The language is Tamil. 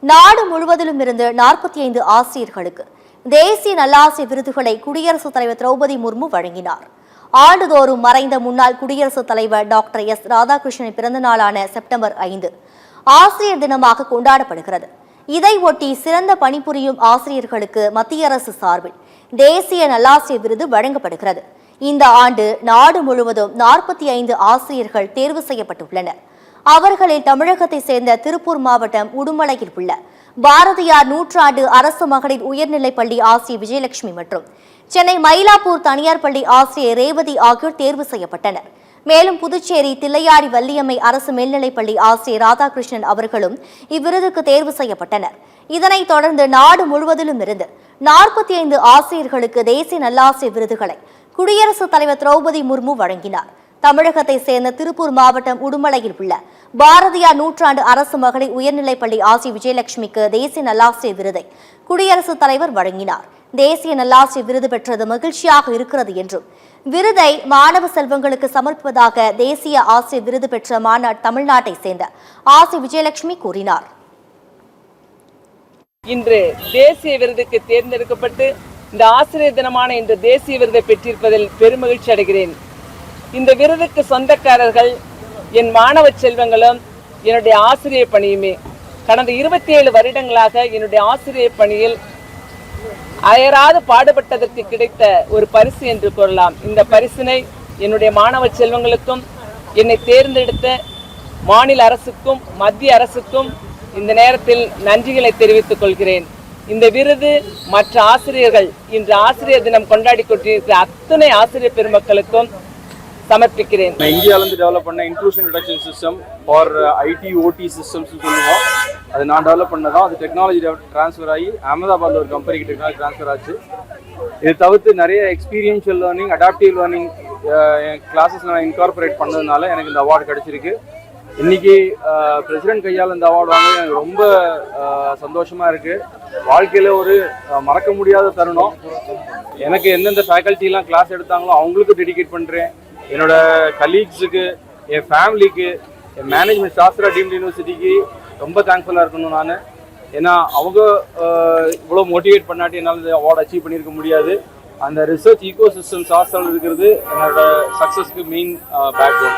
நாடு முழுவதிலும் இருந்து 45 ஆசிரியர்களுக்கு தேசிய நல்லாசிரியர் விருதுகளை குடியரசுத் தலைவர் திரௌபதி முர்மு வழங்கினார். ஆண்டுதோறும் மறைந்த முன்னாள் குடியரசுத் தலைவர் டாக்டர் எஸ். ராதாகிருஷ்ணன் பிறந்த நாளான செப்டம்பர் 5 ஆசிரியர் தினமாக கொண்டாடப்படுகிறது. இதையொட்டி சிறந்த பணிபுரியும் ஆசிரியர்களுக்கு மத்திய அரசு சார்பில் தேசிய நல்லாசிரியர் விருது வழங்கப்படுகிறது. இந்த ஆண்டு நாடு முழுவதும் 45 ஆசிரியர்கள் தேர்வு செய்யப்பட்டுள்ளனர். அவர்களில் தமிழகத்தை சேர்ந்த திருப்பூர் மாவட்டம் உடுமலையில் உள்ள பாரதியார் நூற்றாண்டு அரசு மகளிர் உயர்நிலைப் பள்ளி ஆசிரியர் விஜயலட்சுமி மற்றும் சென்னை மயிலாப்பூர் தனியார் பள்ளி ஆசிரியர் ரேவதி ஆகியோர் தேர்வு செய்யப்பட்டனர். மேலும் புதுச்சேரி தில்லையாடி வள்ளியம்மை அரசு மேல்நிலைப்பள்ளி ஆசிரியர் ராதாகிருஷ்ணன் அவர்களும் இவ்விருதுக்கு தேர்வு செய்யப்பட்டனர். இதனைத் தொடர்ந்து நாடு முழுவதிலும் இருந்து 45 ஆசிரியர்களுக்கு தேசிய நல்லாசிரியர் விருதுகளை குடியரசுத் தலைவர் திரௌபதி முர்மு வழங்கினார். தமிழகத்தை சேர்ந்த திருப்பூர் மாவட்டம் உடுமலையில் உள்ள பாரதியார் நூற்றாண்டு அரசு மகளிர் உயர்நிலைப் பள்ளி ஆசிரியர் விஜயலட்சுமிக்கு தேசிய நல்லாசிரியர் விருதை குடியரசுத் தலைவர் வழங்கினார். தேசிய நல்லாசிரியர் விருது பெற்றது மகிழ்ச்சியாக இருக்கிறது என்றும் விருதை மாணவ செல்வங்களுக்கு சமர்ப்பிப்பதாக தேசிய ஆசிரியர் விருது பெற்ற தமிழ்நாட்டை சேர்ந்த ஆசிரியர் விஜயலட்சுமி கூறினார். இன்று தேசிய விருதுக்கு தேர்ந்தெடுக்கப்பட்டு இந்த ஆசிரியர் தினமான இன்று தேசிய விருதை பெற்றிருப்பதில் பெருமகிழ்ச்சி அடைகிறேன். இந்த விருதுக்கு சொந்தக்காரர்கள் என் மாணவ செல்வங்களும் என்னுடைய ஆசிரியர் பணியுமே. கடந்த 27 வருடங்களாக என்னுடைய ஆசிரியர் பணியில் அயராது பாடுபட்டதற்கு கிடைத்த ஒரு பரிசு என்று கூறலாம். இந்த பரிசினை என்னுடைய மாணவ செல்வங்களுக்கும் என்னை தேர்ந்தெடுத்த மாநில அரசுக்கும் மத்திய அரசுக்கும் இந்த நேரத்தில் நன்றிகளை தெரிவித்துக் கொள்கிறேன். இந்த விருது மற்ற ஆசிரியர்கள் இன்று ஆசிரியர் தினம் கொண்டாடி கொண்டிருக்கிற அத்தனை ஆசிரியர் பெருமக்களுக்கும் சமர்ப்பிக்கிறேன். இந்தியாவிலிருந்து டெவலப் பண்ண inclusion detection system for IT OT systems சொல்லுவோம். அது நான் டெவலப் பண்ணதான். அது டெக்னாலஜி ட்ரான்ஸ்ஃபர் ஆகி அகமதாபாத்தில் ஒரு கம்பெனிக்கு டெக்னாலஜி ட்ரான்ஸ்ஃபர் ஆச்சு. இதை தவிர்த்து நிறைய experiential learning, adaptive learning classes நான் இன்கார்பரேட் பண்ணதுனால எனக்கு இந்த அவார்டு கிடைச்சிருக்கு. இன்னைக்கு பிரசிடென்ட் கையால் இந்த அவார்டு வாங்க எனக்கு ரொம்ப சந்தோஷமா இருக்கு. வாழ்க்கையில ஒரு மறக்க முடியாத தருணம். எனக்கு எந்தெந்த ஃபேக்கல்ட்டிலாம் கிளாஸ் எடுத்தாங்களோ அவங்களுக்கு டெடிகேட் பண்றேன். என்னோட கலீக்ஸுக்கு, என் ஃபேமிலிக்கு, என் மேனேஜ்மெண்ட் சாஸ்திரா டீம்டு யூனிவர்சிட்டிக்கு ரொம்ப தேங்க்ஃபுல்லாக இருக்கணும் நான். ஏன்னா அவங்க இவ்வளோ மோட்டிவேட் பண்ணாட்டி என்னால் இந்த அவார்டு அச்சீவ் பண்ணியிருக்க முடியாது. அந்த ரிசர்ச் ஈகோ சிஸ்டம் சாஸ்திரம் இருக்கிறது என்னோட சக்ஸஸ்க்கு மெயின் பேக்போன்.